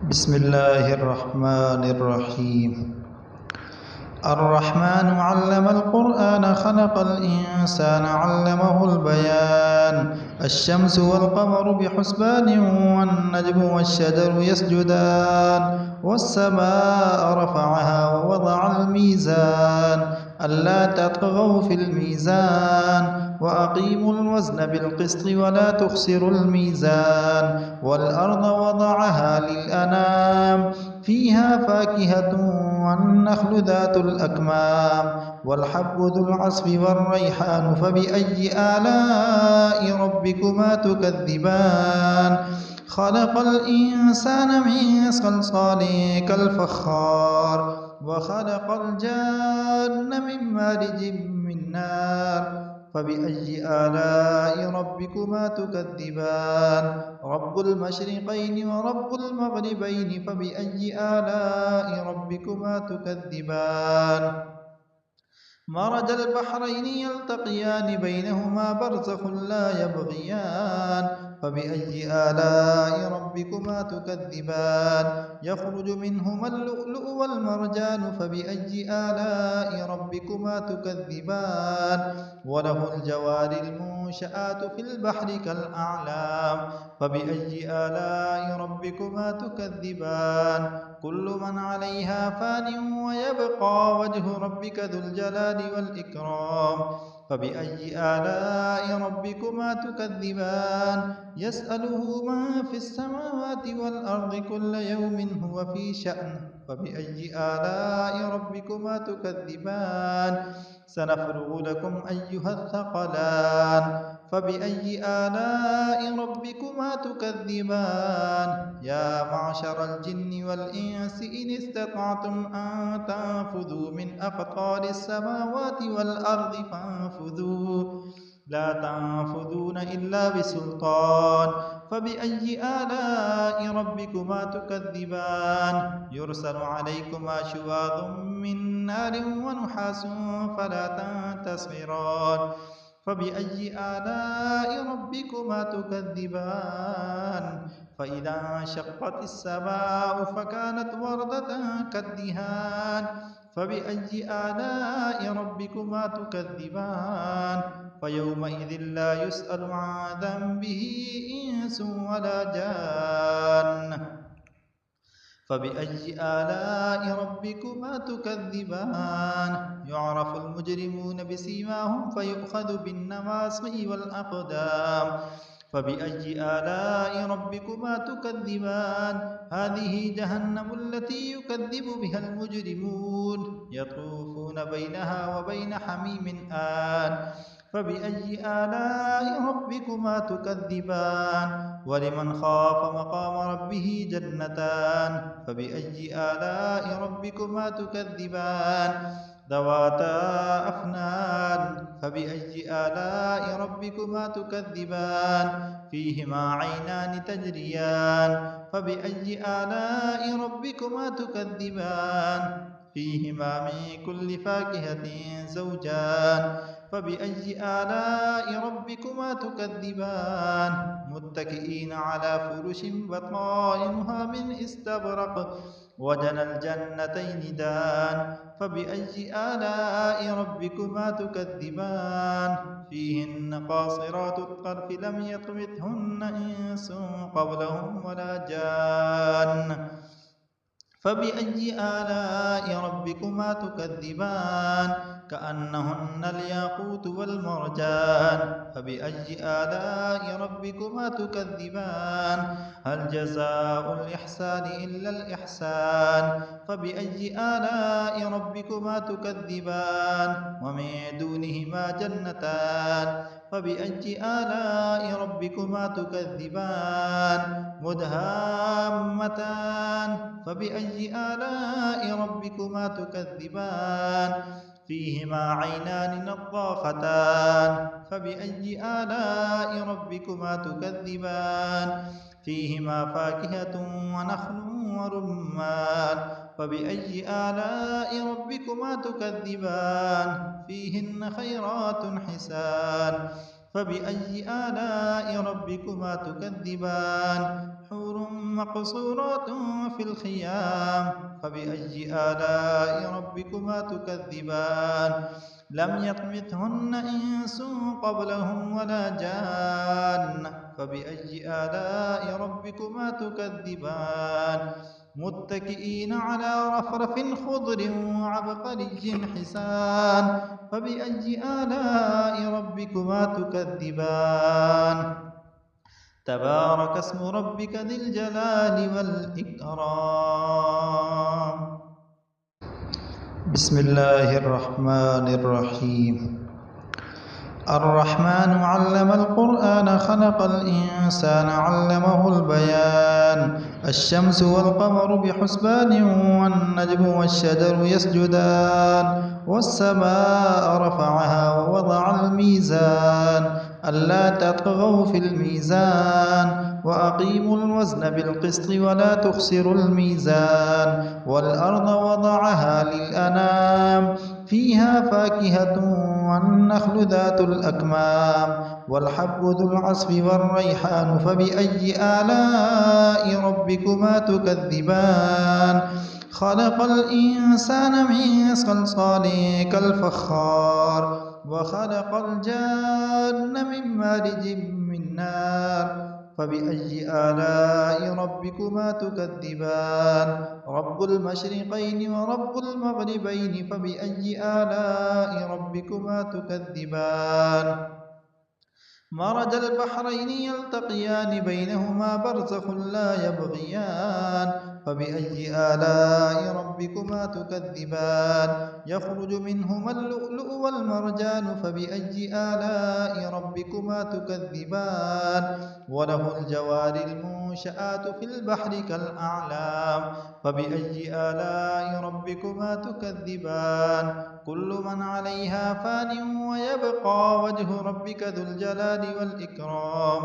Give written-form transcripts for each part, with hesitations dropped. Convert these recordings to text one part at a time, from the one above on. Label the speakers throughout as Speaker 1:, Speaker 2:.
Speaker 1: بسم الله الرحمن الرحيم. الرحمن علم القرآن خلق الإنسان علمه البيان. الشمس والقمر بحسبان والنجم والشجر يسجدان والسماء رفعها ووضع الميزان ألا تطغوا في الميزان وأقيموا الوزن بالقسط ولا تخسروا الميزان والأرض وضعها للأنام فيها فاكهة والنخل ذات الأكمام والحب ذو العصف والريحان فبأي آلاء ربكما تكذبان خلق الإنسان من صلصال كالفخار وخلق الجان من مارج من نار فبأي آلاء ربكما تكذبان رب المشرقين ورب المغربين فبأي آلاء ربكما تكذبان مرج البحرين يلتقيان بينهما برزخ لا يبغيان فبأي آلاء ربكما تكذبان يخرج منهما اللؤلؤ والمرجان فبأي آلاء ربكما تكذبان وله الجوار المنشآت في البحر كالأعلام فبأي آلاء ربكما تكذبان كل من عليها فان ويبقى وجه ربك ذو الجلال والإكرام فبأي آلاء ربكما تكذبان يسأله من في السماوات والأرض كل يوم هو في شأن فبأي آلاء ربكما تكذبان سنفرغ لكم أيها الثقلان فبأي آلاء ربكما تكذبان يا معشر الجن والإنس إن استطعتم أن تنفذوا من أقطار السماوات والأرض فانفذوا لا تنفذون إلا بسلطان فبأي آلاء ربكما تكذبان يرسل عليكما شواظ من نار ونحاس فلا تنتصران فبأي آلاء ربكما تكذبان فإذا انشقت السماء فكانت وردة كالدهان فبأي آلاء ربكما تكذبان فيومئذ لا يسأل عن ذنبه إنس ولا جان فبأي آلاء ربكما تكذبان يعرف المجرمون بسيماهم فيؤخذ بالنواصي والأقدام فبأي آلاء ربكما تكذبان هذه جهنم التي يكذب بها المجرمون يطوفون بينها وبين حميم آن فبأي آلاء ربكما تكذبان ولمن خاف مقام ربه جنتان فبأي آلاء ربكما تكذبان ذواتا أفنان فبأي آلاء ربكما تكذبان فيهما عينان تجريان فبأي آلاء ربكما تكذبان فيهما من كل فاكهة زوجان فبأي آلاء ربكما تكذبان متكئين على فرش بطائنها من استبرق وجنى الجنتين دان فبأي آلاء ربكما تكذبان فيهن قاصرات الطرف لم يطمثهن إنس قبلهم ولا جان فبأي آلاء ربكما تكذبان كأنهن الياقوت والمرجان فبأي آلاء ربكما تكذبان هل جزاء الإحسان إلا الإحسان فبأي آلاء ربكما تكذبان ومن دونهما جنتان فبأي آلاء ربكما تكذبان مدهامتان فبأي آلاء ربكما تكذبان فيهما عينان نضاختان فبأي آلاء ربكما تكذبان فيهما فاكهة ونخل ورمان فبأي آلاء ربكما تكذبان فيهن خيرات حسان فبأي آلاء ربكما تكذبان حور وحور مقصورات في الخيام فبأي آلاء ربكما تكذبان لم يطمثهن إنس قبلهم ولا جان فبأي آلاء ربكما تكذبان متكئين على رفرف خضر وعبقري حسان فبأي آلاء ربكما تكذبان تبارك اسم ربك ذي الجلال والإكرام بسم الله الرحمن الرحيم الرحمن علم القرآن خلق الإنسان علمه البيان الشمس والقمر بحسبان والنجم والشجر يسجدان والسماء رفعها ووضع الميزان ألا تطغوا في الميزان وأقيموا الوزن بالقسط ولا تخسروا الميزان والأرض وضعها للأنام فيها فاكهة والنخل ذات الأكمام والحب ذو العصف والريحان فبأي آلاء ربكما تكذبان خلق الإنسان من صلصال كالفخار وخلق الجان من مارج من نار فبأي آلاء ربكما تكذبان رب المشرقين ورب المغربين فبأي آلاء ربكما تكذبان مرج البحرين يلتقيان بينهما برزخ لا يبغيان فبأي آلاء ربكما تكذبان يخرج منهما اللؤلؤ والمرجان فبأي آلاء ربكما تكذبان وله الجوار المنشآت في البحر كالأعلام فبأي آلاء ربكما تكذبان كل من عليها فان ويبقى وجه ربك ذو الجلال والإكرام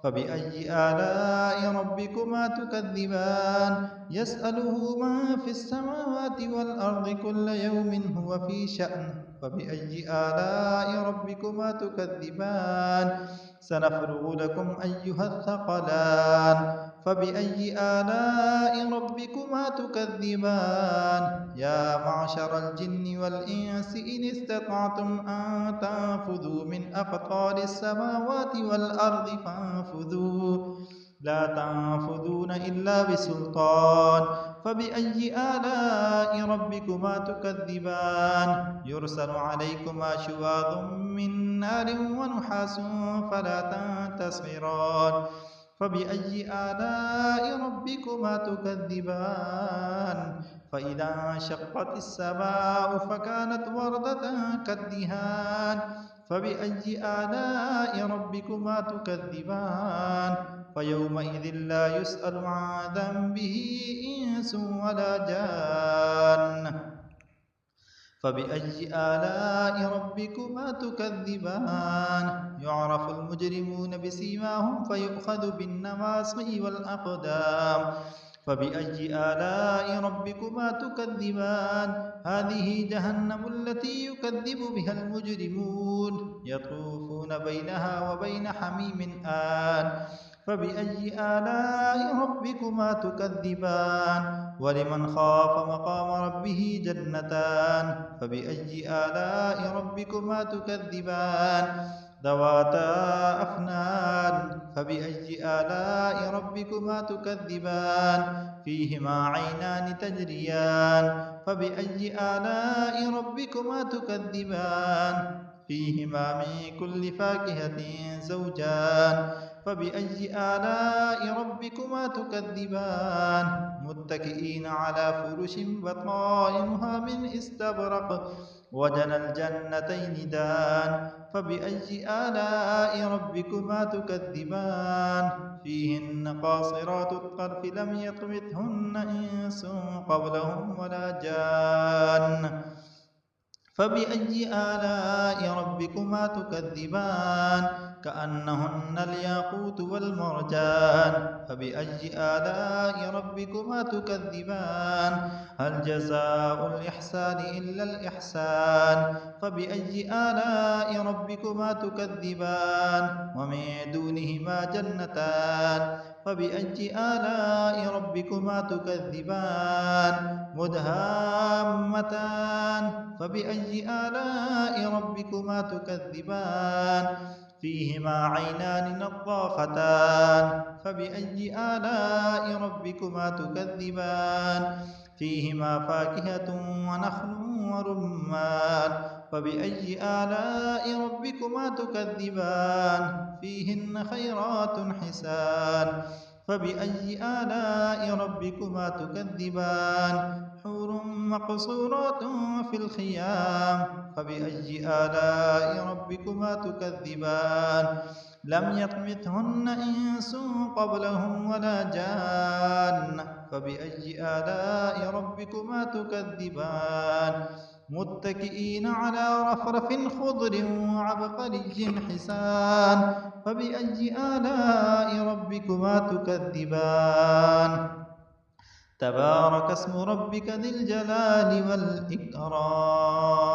Speaker 1: فبأي آلاء ربكما تكذبان يسأله من في السماوات والأرض كل يوم هو في شأن فبأي آلاء ربكما تكذبان سنفرغ لكم أيها الثقلان فبأي آلاء ربكما تكذبان يا معشر الجن والإنس إن استطعتم أن تنفذوا من أقطار السماوات والأرض فانفذوا لا تنفذون إلا بسلطان فبأي آلاء ربكما تكذبان يرسل عليكما شواظ من نار ونحاس فلا تنتصران فبأي آلاء ربكما تكذبان فإذا انشقت السماء فكانت وردة كالدهان فبأي آلاء ربكما تكذبان فيومئذ لا يسأل عن ذنبه إنس ولا جان فبأي آلاء ربكما تكذبان يعرف المجرمون بسيماهم فيؤخذ بالنواصي والأقدام فبأي آلاء ربكما تكذبان هذه جهنم التي يكذب بها المجرمون يطوفون بينها وبين حميم آن فبأي آلاء ربكما تكذبان ولمن خاف مقام ربه جنتان فبأي آلاء ربكما تكذبان ذواتا أفنان فبأي آلاء ربكما تكذبان فيهما عينان تجريان فبأي آلاء ربكما تكذبان فيهما من كل فاكهة زوجان فبأي آلاء ربكما تكذبان متكئين على فرش بطائنها من استبرق وجنى الجنتين دان فبأي آلاء ربكما تكذبان فيهن قاصرات الطرف لم يطمثهن إنس قبلهم ولا جان فبأي آلاء ربكما تكذبان كأنهن الياقوت والمرجان فبأي آلاء ربكما تكذبان هل جزاء الإحسان إلا الإحسان فبأي آلاء ربكما تكذبان ومن دونهما جنتان فبأي آلاء ربكما تكذبان مدهامتان فبأي آلاء ربكما تكذبان فيهما عينان نضاختان فبأي آلاء ربكما تكذبان فيهما فاكهة ونخل ورمان فبأي آلاء ربكما تكذبان فيهن خيرات حسان فبأي آلاء ربكما تكذبان حور مقصورات في الخيام فبأي آلاء ربكما تكذبان لم يطمثهن إنس قبلهم ولا جان فبأي آلاء ربكما تكذبان متكئين على رفرف خضر وعبقري حسان فبأي آلاء ربكما تكذبان تبارك اسم ربك ذي الجلال والإكرام